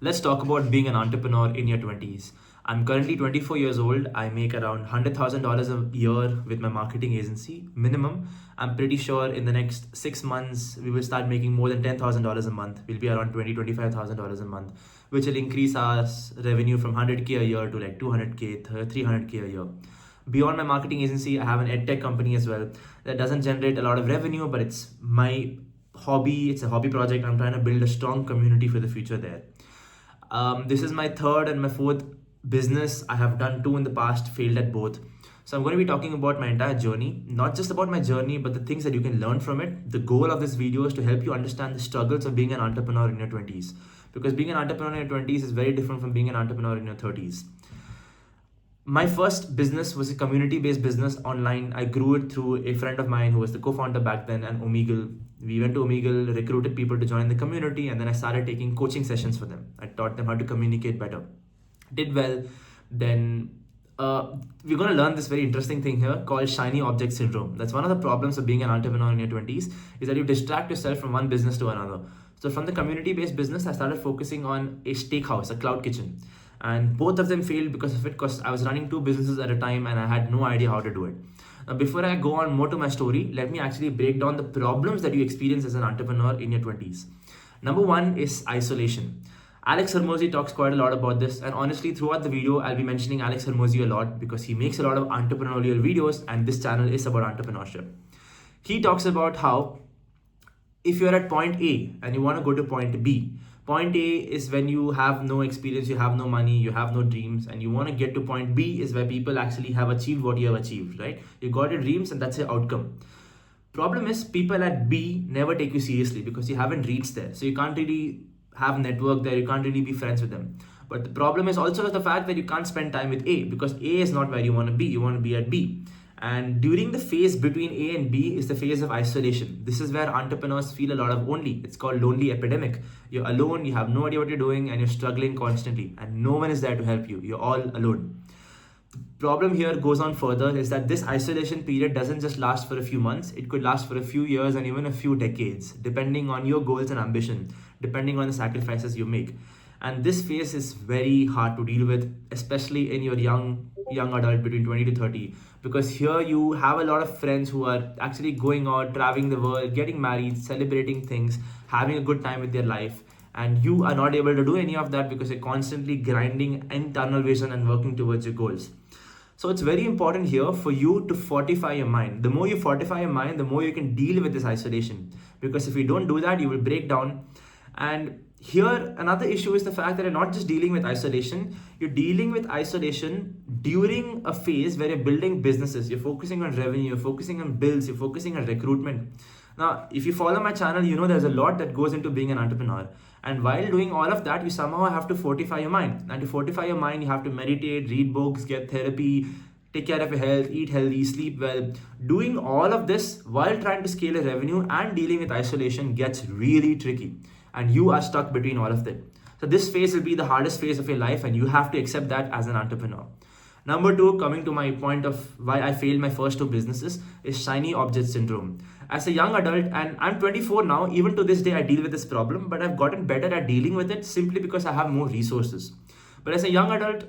Let's talk about being an entrepreneur in your 20s. I'm currently 24 years old. I make around $100,000 a year with my marketing agency, minimum. I'm pretty sure in the next 6 months, we will start making more than $10,000 a month. We'll be around $25,000 a month, which will increase our revenue from 100K a year to like 200K, 300K a year. Beyond my marketing agency, I have an edtech company as well that doesn't generate a lot of revenue, but it's my hobby. It's a hobby project. I'm trying to build a strong community for the future there. This is my third and my fourth business. I have done two in the past, failed at both. So I'm going to be talking about my entire journey, not just about my journey, but the things that you can learn from it. The goal of this video is to help you understand the struggles of being an entrepreneur in your 20s. Because being an entrepreneur in your 20s is very different from being an entrepreneur in your 30s. My first business was a community-based business online. I grew it through a friend of mine who was the co-founder back then, and Omegle. We went to Omegle, recruited people to join the community, and then I started taking coaching sessions for them. I taught them how to communicate better. Did well. Then we're going to learn this very interesting thing here called shiny object syndrome. That's one of the problems of being an entrepreneur in your 20s, is that you distract yourself from one business to another. So from the community-based business, I started focusing on a steakhouse, a cloud kitchen. And both of them failed because of it, because I was running two businesses at a time and I had no idea how to do it. Now, before I go on more to my story, let me actually break down the problems that you experience as an entrepreneur in your 20s. Number one is isolation. Alex Hormozi talks quite a lot about this, and honestly, throughout the video, I'll be mentioning Alex Hormozi a lot because he makes a lot of entrepreneurial videos, and this channel is about entrepreneurship. He talks about how if you're at point A and you want to go to point B, point A is when you have no experience, you have no money, you have no dreams, and you want to get to point B is where people actually have achieved what you have achieved, right? You got your dreams and that's your outcome. Problem is, people at B never take you seriously because you haven't reached there. So you can't really have network there, you can't really be friends with them. But the problem is also the fact that you can't spend time with A because A is not where you want to be, you want to be at B. And during the phase between A and B is the phase of isolation. This is where entrepreneurs feel a lot of lonely. It's called lonely epidemic. You're alone, you have no idea what you're doing, and you're struggling constantly, and no one is there to help you. You're all alone. The problem here goes on further is that this isolation period doesn't just last for a few months. It could last for a few years and even a few decades, depending on your goals and ambition, depending on the sacrifices you make. And this phase is very hard to deal with, especially in your young adult between 20 to 30, because here you have a lot of friends who are actually going out, traveling the world, getting married, celebrating things, having a good time with their life, and you are not able to do any of that because you're constantly grinding in tunnel vision and working towards your goals. So it's very important here for you to fortify your mind. The more you fortify your mind, the more you can deal with this isolation, because if you don't do that, you will break down. And here, another issue is the fact that you're not just dealing with isolation, you're dealing with isolation during a phase where you're building businesses, you're focusing on revenue, you're focusing on bills, you're focusing on recruitment. Now, if you follow my channel, you know there's a lot that goes into being an entrepreneur. And while doing all of that, you somehow have to fortify your mind. And to fortify your mind, you have to meditate, read books, get therapy, take care of your health, eat healthy, sleep well. Doing all of this while trying to scale a revenue and dealing with isolation gets really tricky. And you are stuck between all of them. So this phase will be the hardest phase of your life, and you have to accept that as an entrepreneur. Number two, coming to my point of why I failed my first two businesses, is shiny object syndrome. As a young adult, and I'm 24 now, even to this day I deal with this problem, but I've gotten better at dealing with it simply because I have more resources. But as a young adult,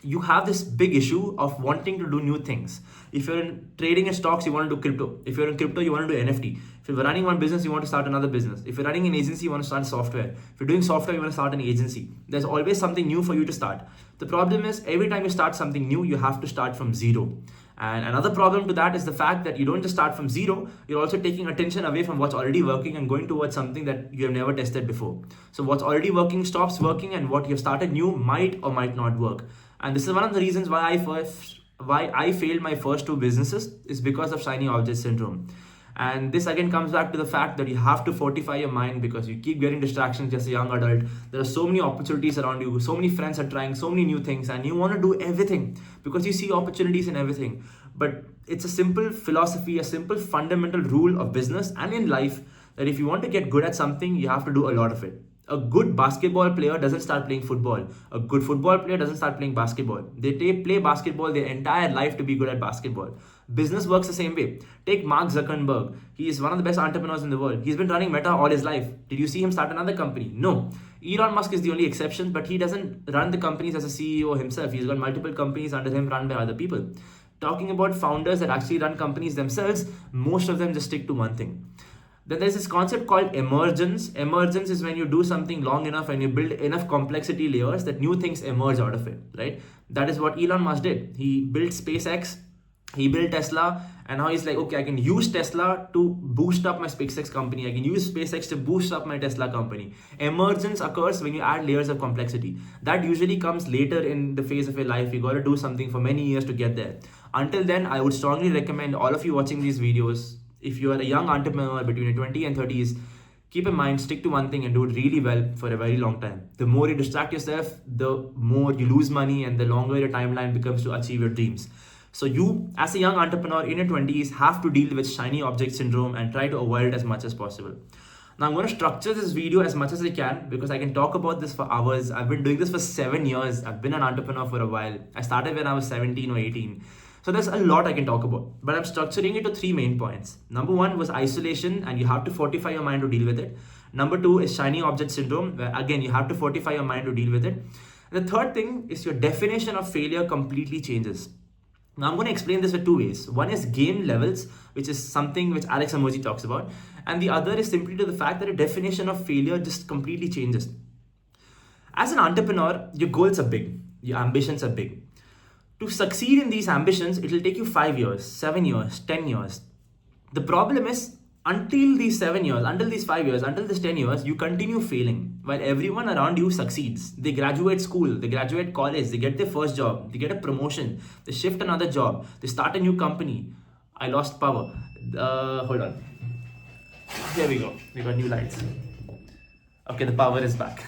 you have this big issue of wanting to do new things. If you're in trading in stocks, you want to do crypto. If you're in crypto, you want to do NFT. If you're running one business, you want to start another business. If you're running an agency, you want to start software. If you're doing software, you want to start an agency. There's always something new for you to start. The problem is, every time you start something new, you have to start from zero. And another problem to that is the fact that you don't just start from zero, you're also taking attention away from what's already working and going towards something that you have never tested before. So what's already working stops working, and what you've started new might or might not work. And this is one of the reasons why I failed my first two businesses, is because of shiny object syndrome. And this again comes back to the fact that you have to fortify your mind, because you keep getting distractions as a young adult. There are so many opportunities around you, so many friends are trying so many new things, and you want to do everything because you see opportunities in everything. But it's a simple philosophy, a simple fundamental rule of business and in life, that if you want to get good at something, you have to do a lot of it. A good basketball player doesn't start playing football. A good football player doesn't start playing basketball. They play basketball their entire life to be good at basketball. Business works the same way. Take Mark Zuckerberg. He is one of the best entrepreneurs in the world. He's been running Meta all his life. Did you see him start another company? No. Elon Musk is the only exception, but he doesn't run the companies as a CEO himself. He's got multiple companies under him run by other people. Talking about founders that actually run companies themselves, most of them just stick to one thing. Then there's this concept called emergence. Emergence is when you do something long enough and you build enough complexity layers that new things emerge out of it, right? That is what Elon Musk did. He built SpaceX, he built Tesla, and now he's like, okay, I can use Tesla to boost up my SpaceX company. I can use SpaceX to boost up my Tesla company. Emergence occurs when you add layers of complexity. That usually comes later in the phase of your life. You got to do something for many years to get there. Until then, I would strongly recommend all of you watching these videos, if you are a young entrepreneur between your 20s and 30s, keep in mind, stick to one thing and do it really well for a very long time. The more you distract yourself, the more you lose money and the longer your timeline becomes to achieve your dreams. So you, as a young entrepreneur in your 20s, have to deal with shiny object syndrome and try to avoid it as much as possible. Now I'm going to structure this video as much as I can because I can talk about this for hours. I've been doing this for 7 years. I've been an entrepreneur for a while. I started when I was 17 or 18. So there's a lot I can talk about, but I'm structuring it to 3 main points. Number 1 was isolation, and you have to fortify your mind to deal with it. Number 2 is shiny object syndrome, where again, you have to fortify your mind to deal with it. And the third thing is your definition of failure completely changes. Now I'm going to explain this in 2 ways. One is game levels, which is something which Alex Hermosi talks about. And the other is simply to the fact that a definition of failure just completely changes. As an entrepreneur, your goals are big, your ambitions are big. To succeed in these ambitions, it will take you 5 years, 7 years, 10 years. The problem is, until these 7 years, until these 5 years, until this 10 years, you continue failing while everyone around you succeeds. They graduate school, they graduate college, they get their first job, they get a promotion, they shift another job, they start a new company. I lost power. Hold on. Here we go. We got new lights. Okay, the power is back.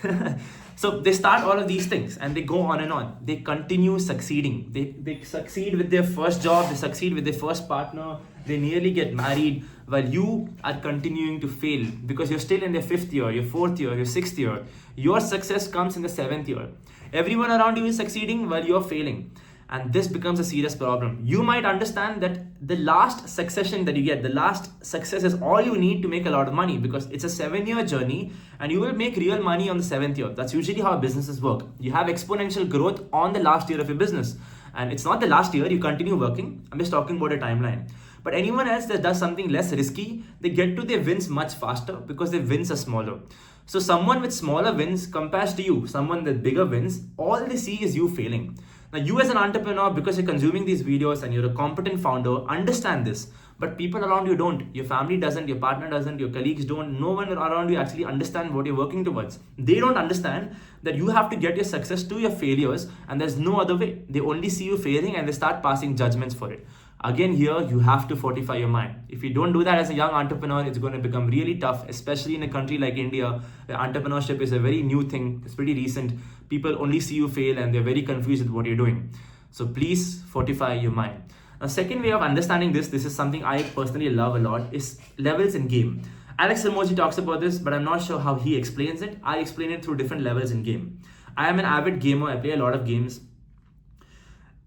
So they start all of these things and they go on and on. They continue succeeding. They succeed with their first job, they succeed with their first partner, they nearly get married while you are continuing to fail because you're still in the 5th year, your 4th year, your 6th year. Your success comes in the 7th year. Everyone around you is succeeding while you're failing. And this becomes a serious problem. You might understand that the last succession that you get, the last success is all you need to make a lot of money because it's a 7-year journey and you will make real money on the 7th year. That's usually how businesses work. You have exponential growth on the last year of your business. And it's not the last year, you continue working. I'm just talking about a timeline. But anyone else that does something less risky, they get to their wins much faster because their wins are smaller. So someone with smaller wins compares to you, someone with bigger wins, all they see is you failing. Now you as an entrepreneur, because you're consuming these videos and you're a competent founder, understand this. But people around you don't. Your family doesn't, your partner doesn't, your colleagues don't. No one around you actually understands what you're working towards. They don't understand that you have to get your success to your failures and there's no other way. They only see you failing and they start passing judgments for it. Again, here you have to fortify your mind. If you don't do that as a young entrepreneur, it's going to become really tough, especially in a country like India, where entrepreneurship is a very new thing. It's pretty recent. People only see you fail and they're very confused with what you're doing. So please fortify your mind. A second way of understanding this is something I personally love a lot, is levels in game. Alex Hermosi talks about this, but I'm not sure how he explains it. I explain it through different levels in game. I am an avid gamer. I play a lot of games.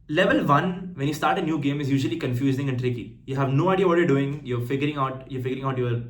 Level 1, when you start a new game, is usually confusing and tricky. You have no idea what you're doing. You're figuring out your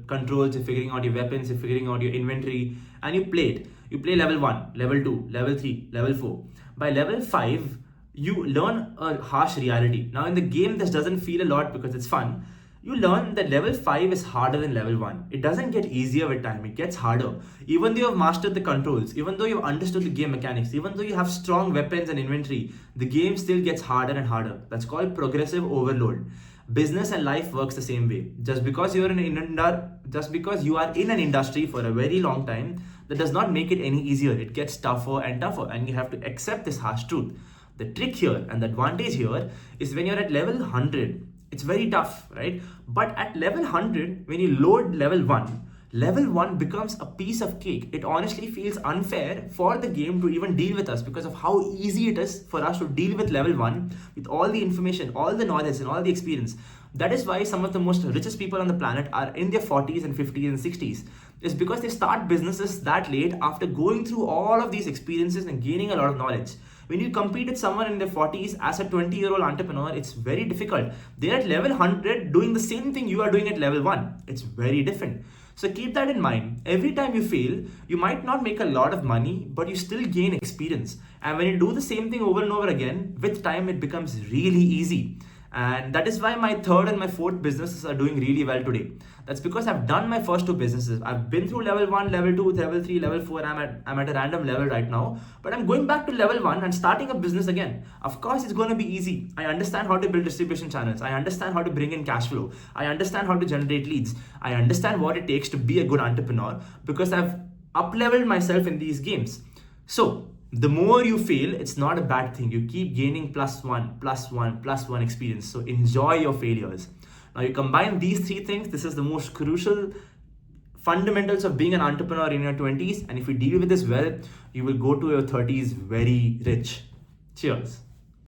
controls, you're figuring out your weapons, you're figuring out your inventory, and you play it. You play level 1, level 2, level 3, level 4. By level 5, you learn a harsh reality. Now in the game, this doesn't feel a lot because it's fun. You learn that level 5 is harder than level 1. It doesn't get easier with time, it gets harder. Even though you've mastered the controls, even though you've understood the game mechanics, even though you have strong weapons and inventory, the game still gets harder and harder. That's called progressive overload. Business and life works the same way. Just because you are in an industry for a very long time, that does not make it any easier. It gets tougher and tougher, and you have to accept this harsh truth. The trick here and the advantage here is when you're at level 100, it's very tough, right? But at level 100, when you load level 1 becomes a piece of cake. It honestly feels unfair for the game to even deal with us because of how easy it is for us to deal with level 1 with all the information, all the knowledge and all the experience. That is why some of the most richest people on the planet are in their 40s and 50s and 60s. is because they start businesses that late after going through all of these experiences and gaining a lot of knowledge. When you compete with someone in their 40s as a 20-year-old entrepreneur, it's very difficult. They're at level 100 doing the same thing you are doing at level 1. It's very different. So keep that in mind. Every time you fail, you might not make a lot of money, but you still gain experience. And when you do the same thing over and over again, with time it becomes really easy. And that is why my third and my fourth businesses are doing really well today. That's because I've done my first two businesses. I've been through level 1, level 2, level 3, level 4. I'm at a random level right now. But I'm going back to level 1 and starting a business again. Of course, it's going to be easy. I understand how to build distribution channels. I understand how to bring in cash flow. I understand how to generate leads. I understand what it takes to be a good entrepreneur because I've up-leveled myself in these games. So, the more you fail, it's not a bad thing. You keep gaining plus one experience. So enjoy your failures. Now you combine these three things. This is the most crucial fundamentals of being an entrepreneur in your 20s. And if you deal with this well, you will go to your 30s very rich. Cheers.